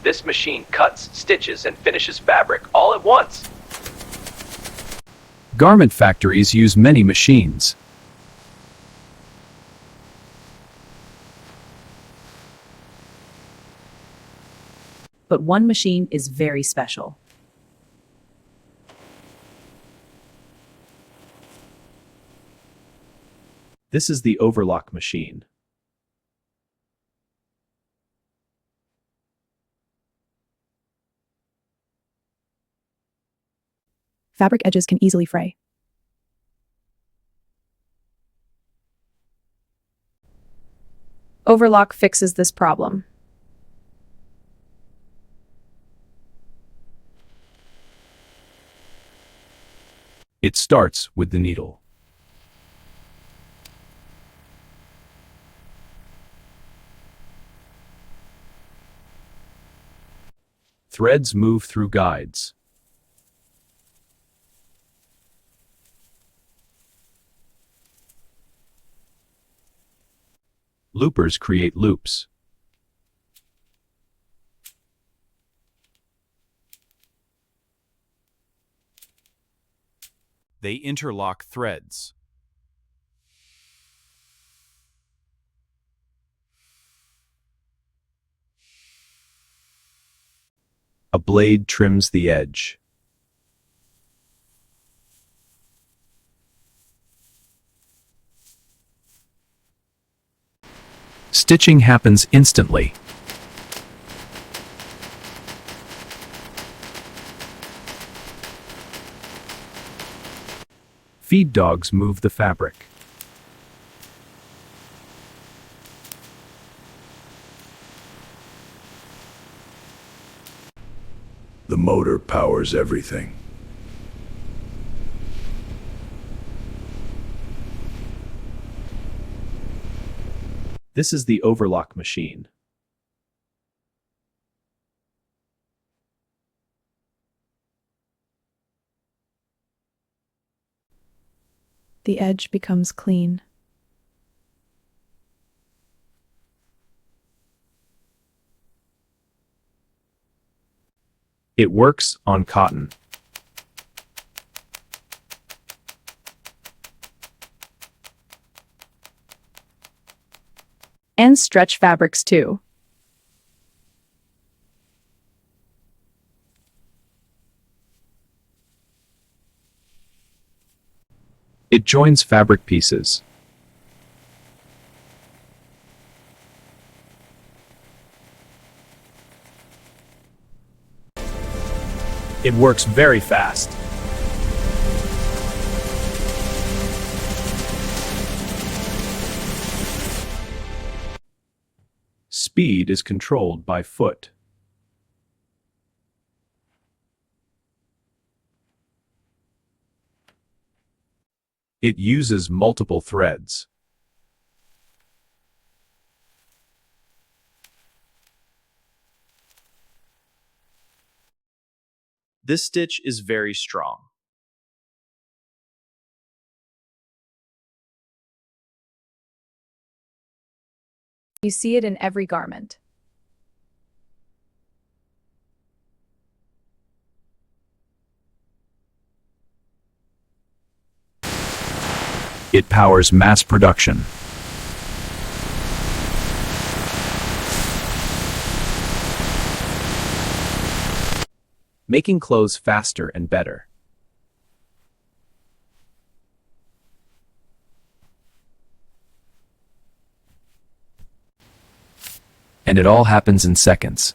This machine cuts, stitches, and finishes fabric all at once. Garment factories use many machines. But one machine is very special. This is the Overlock machine. Fabric edges can easily fray. Overlock fixes this problem. It starts with the needle. Threads move through guides. Loopers create loops. They interlock threads. A blade trims the edge. Stitching happens instantly. Feed dogs move the fabric. The motor powers everything. This is the Overlock machine. The edge becomes clean. It works on cotton. And stretch fabrics too. It joins fabric pieces. It works very fast. Speed is controlled by foot. It uses multiple threads. This stitch is very strong. You see it in every garment. It powers mass production. Making clothes faster and better. And it all happens in seconds.